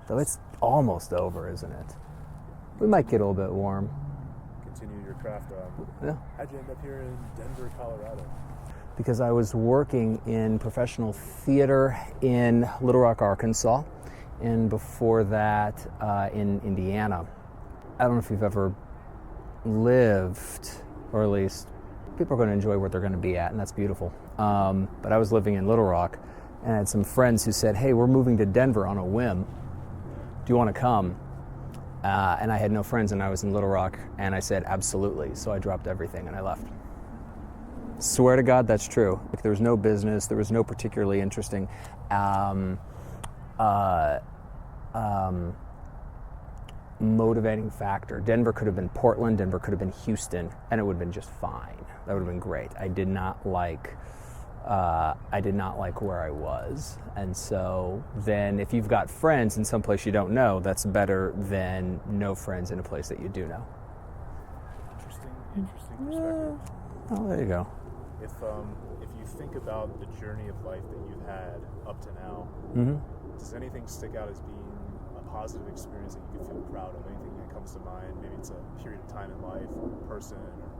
Though it's almost over, isn't it? We might get a little bit warm. Continue your craft on. Yeah. How'd you end up here in Denver, Colorado? Because I was working in professional theater in Little Rock, Arkansas, and before that in Indiana. I don't know if you've ever lived, or at least people are going to enjoy where they're going to be at, and that's beautiful. But I was living in Little Rock, and I had some friends who said, hey, we're moving to Denver on a whim. Do you want to come? And I had no friends, and I was in Little Rock, and I said, absolutely. So I dropped everything, and I left. Swear to God, that's true. Like, there was no business. There was no particularly interesting motivating factor. Denver could have been Portland. Denver could have been Houston, and it would have been just fine. That would have been great. I did not like where I was. And so then if you've got friends in some place you don't know, that's better than no friends in a place that you do know. Interesting perspective. Oh, there you go. If you think about the journey of life that you've had up to now, does anything stick out as being a positive experience that you can feel proud of? Anything that comes to mind? Maybe it's a period of time in life, or a person, or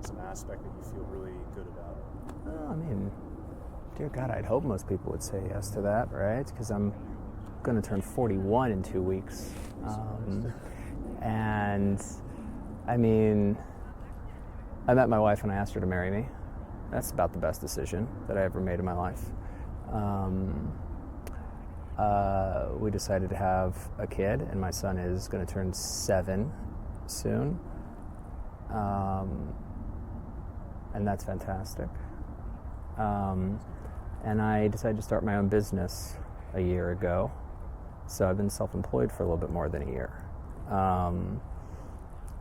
some aspect that you feel really good about. Well, I mean, dear God, I'd hope most people would say yes to that, right? Because I'm going to turn 41 in 2 weeks. And, I mean, I met my wife and I asked her to marry me. That's about the best decision that I ever made in my life. We decided to have a kid, and my son is going to turn 7 soon. And that's fantastic. And I decided to start my own business a year ago. So I've been self-employed for a little bit more than a year.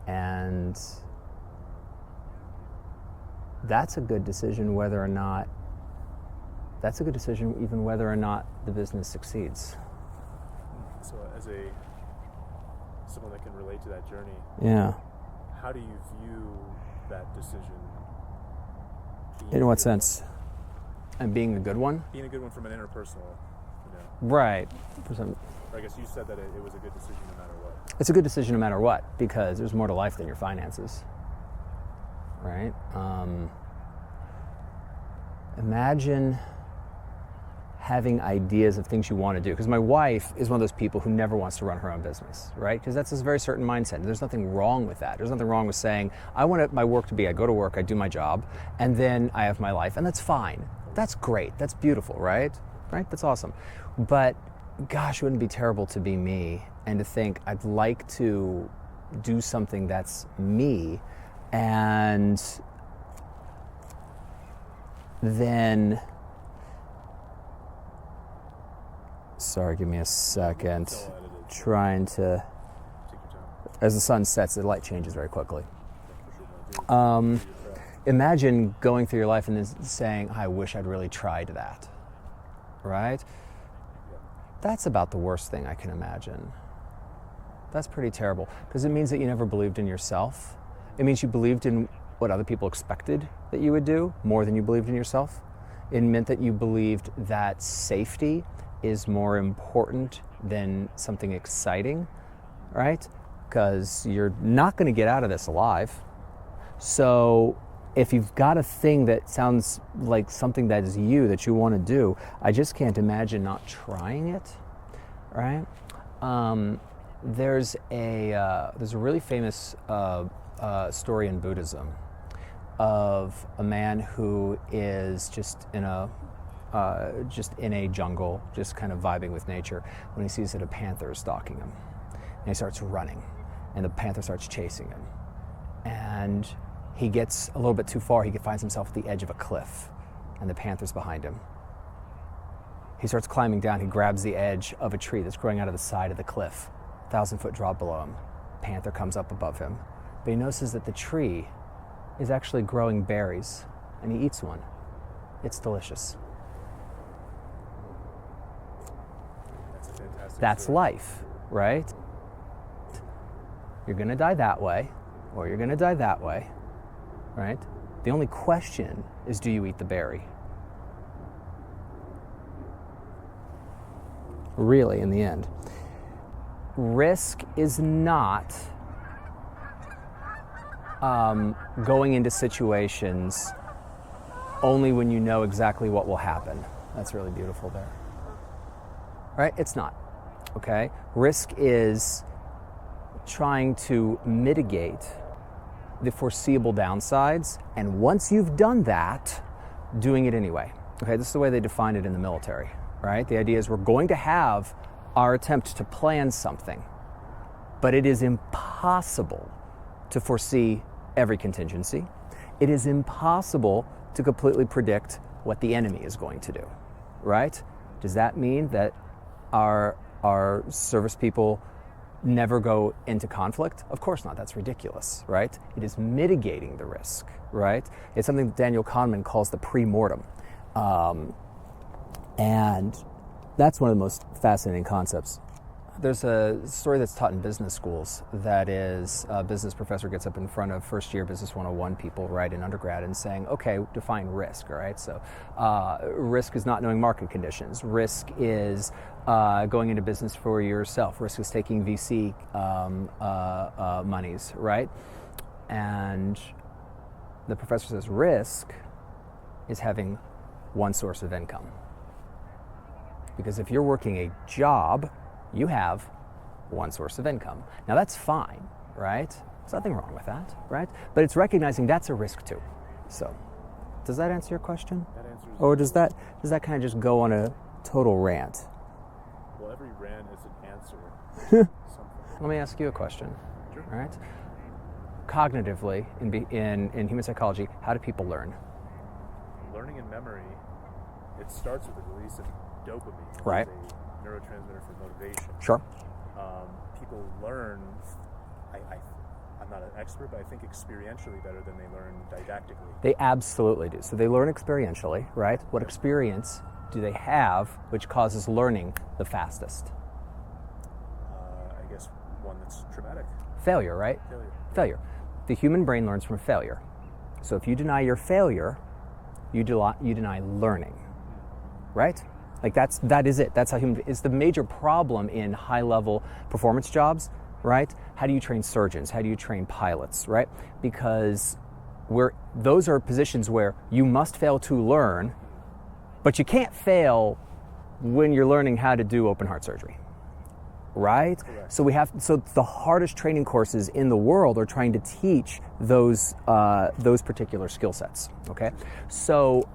And that's a good decision even whether or not the business succeeds. So as someone that can relate to that journey, yeah. How do you view that decision? In what sense? And being a good one? Being a good one from an interpersonal, Right. Or I guess you said that it was a good decision no matter what. It's a good decision no matter what, because there's more to life than your finances. Right? Imagine having ideas of things you want to do. Because my wife is one of those people who never wants to run her own business, right? Because that's a very certain mindset. There's nothing wrong with that. There's nothing wrong with saying, I want my work to be, I go to work, I do my job, and then I have my life, and that's fine. That's great. That's beautiful, right? Right? That's awesome. But gosh, it wouldn't be terrible to be me and to think I'd like to do something that's me, and then, sorry, give me a second. Trying to, as the sun sets, the light changes very quickly. Imagine going through your life and then saying, I wish I'd really tried that, right? That's about the worst thing I can imagine. That's pretty terrible, because it means that you never believed in yourself. It means you believed in what other people expected that you would do more than you believed in yourself. It meant that you believed that safety is more important than something exciting, right? Because you're not going to get out of this alive. So if you've got a thing that sounds like something that is you, that you want to do, I just can't imagine not trying it, right? There's a really famous story in Buddhism of a man who is just in a jungle, just kind of vibing with nature, when he sees that a panther is stalking him. And he starts running, and the panther starts chasing him. And he gets a little bit too far. He finds himself at the edge of a cliff, and the panther's behind him. He starts climbing down. He grabs the edge of a tree that's growing out of the side of the cliff. 1,000-foot drop below him. Panther comes up above him. But he notices that the tree is actually growing berries, and he eats one. It's delicious. That's a fantastic That's story. life, right? You're going to die that way, or you're going to die that way, right? The only question is, do you eat the berry? Really, in the end. risk is not going into situations only when you know exactly what will happen. That's really beautiful there. Right? It's not. Okay? Risk is trying to mitigate the foreseeable downsides, and once you've done that, doing it anyway. Okay, this is the way they define it in the military, right? The idea is we're going to have our attempt to plan something, but it is impossible to foresee every contingency. It is impossible to completely predict what the enemy is going to do, right? Does that mean that our service people never go into conflict? Of course not. That's ridiculous, right? It is mitigating the risk, right? It's something that Daniel Kahneman calls the pre-mortem. And that's one of the most fascinating concepts. There's a story that's taught in business schools that is a business professor gets up in front of first year Business 101 people, right, in undergrad and saying, okay, define risk, all right? So risk is not knowing market conditions. Risk is going into business for yourself. Risk is taking VC monies, right? And the professor says risk is having one source of income. Because if you're working a job, you have one source of income. Now that's fine, right? There's nothing wrong with that, right? But it's recognizing that's a risk too. So, does that answer your question? That answers. Or does that kind of just go on a total rant? Well, every rant is an answer. Let me ask you a question. Sure. All right? Cognitively, in human psychology, how do people learn? Learning and memory, it starts with the release of dopamine, Right. which is a neurotransmitter for motivation. Sure. People learn, I'm not an expert, but I think experientially better than they learn didactically. They absolutely do. So they learn experientially, right? What experience do they have which causes learning the fastest? I guess one that's traumatic. Failure, right? Failure. The human brain learns from failure. So if you deny your failure, you deny learning, right? Like that is it. That's how it's the major problem in high-level performance jobs, right? How do you train surgeons? How do you train pilots, right? Because those are positions where you must fail to learn, but you can't fail when you're learning how to do open heart surgery, right? Correct. So the hardest training courses in the world are trying to teach those particular skill sets, okay? So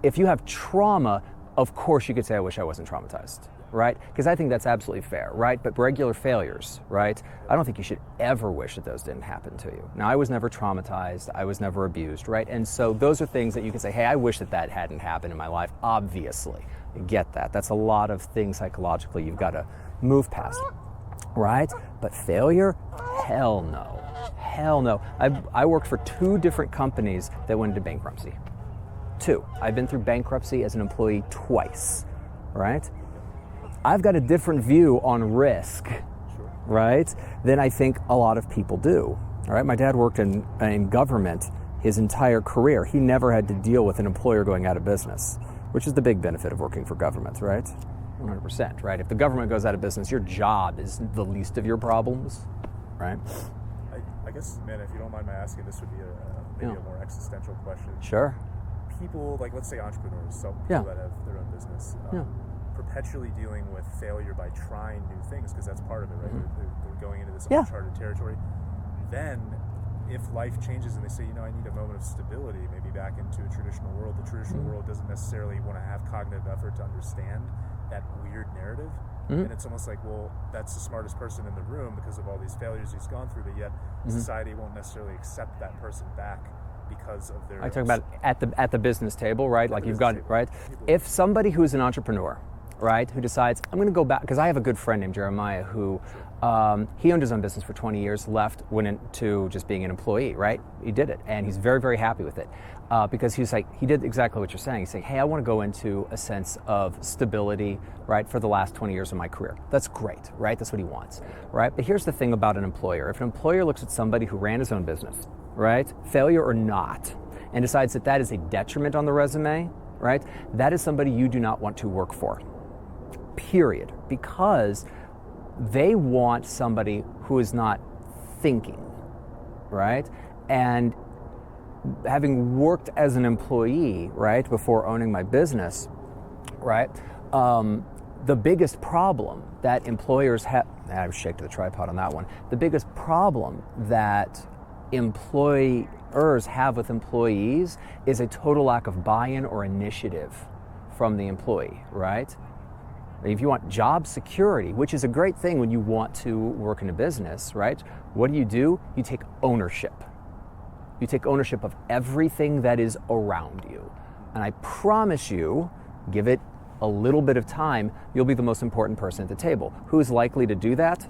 if you have trauma, of course you could say, I wish I wasn't traumatized, right? Because I think that's absolutely fair, right? But regular failures, right? I don't think you should ever wish that those didn't happen to you. Now, I was never traumatized. I was never abused, right? And so those are things that you can say, hey, I wish that hadn't happened in my life, obviously. I get that. That's a lot of things psychologically you've got to move past, right? But failure? Hell no. Hell no. I worked for 2 different companies that went into bankruptcy. 2. I've been through bankruptcy as an employee twice, right? I've got a different view on risk, right, than I think a lot of people do, all right? My dad worked in government his entire career. He never had to deal with an employer going out of business, which is the big benefit of working for government, right? 100%, right? If the government goes out of business, your job is the least of your problems, right? I guess, man, if you don't mind my asking, this would be maybe a more existential question. Sure. People, like let's say entrepreneurs, some people that have their own business, perpetually dealing with failure by trying new things, because that's part of it, right? They're going into this uncharted territory. Then, if life changes and they say, I need a moment of stability, maybe back into a traditional world, the traditional world doesn't necessarily want to have cognitive effort to understand that weird narrative. And it's almost like, well, that's the smartest person in the room because of all these failures he's gone through, but yet society won't necessarily accept that person back because of their... I talk about at the business table, right? Like you've got, right? If somebody who's an entrepreneur, right, who decides, I'm going to go back, because I have a good friend named Jeremiah who, he owned his own business for 20 years, went into just being an employee, right? He did it, and he's very, very happy with it. Because he did exactly what you're saying. He's saying, hey, I want to go into a sense of stability, right, for the last 20 years of my career. That's great, right? That's what he wants, right? But here's the thing about an employer. If an employer looks at somebody who ran his own business, right, failure or not, and decides that is a detriment on the resume, right, that is somebody you do not want to work for, period. Because they want somebody who is not thinking, right? And having worked as an employee, right, before owning my business, right, the biggest problem that employers have, I was shaking the tripod on that one, the biggest problem that employers have with employees is a total lack of buy-in or initiative from the employee, right? If you want job security, which is a great thing when you want to work in a business, right? What do? You take ownership. You take ownership of everything that is around you. And I promise you, give it a little bit of time, you'll be the most important person at the table. Who's likely to do that?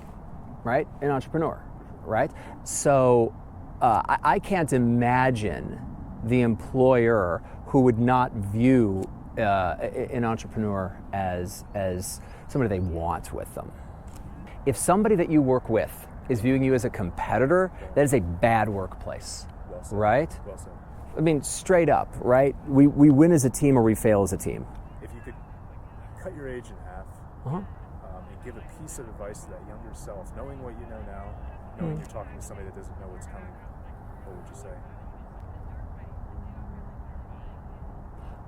Right? An entrepreneur, right? So I can't imagine the employer who would not view an entrepreneur as somebody they want with them. If somebody that you work with is viewing you as a competitor, that is a bad workplace, Well said. right? Well said. I mean, straight up, right? We win as a team or we fail as a team. If you could cut your age in half and give a piece of advice to that younger self, knowing what you know now, knowing you're talking to somebody that doesn't know what's coming, what would you say?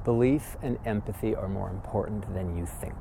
Belief and empathy are more important than you think.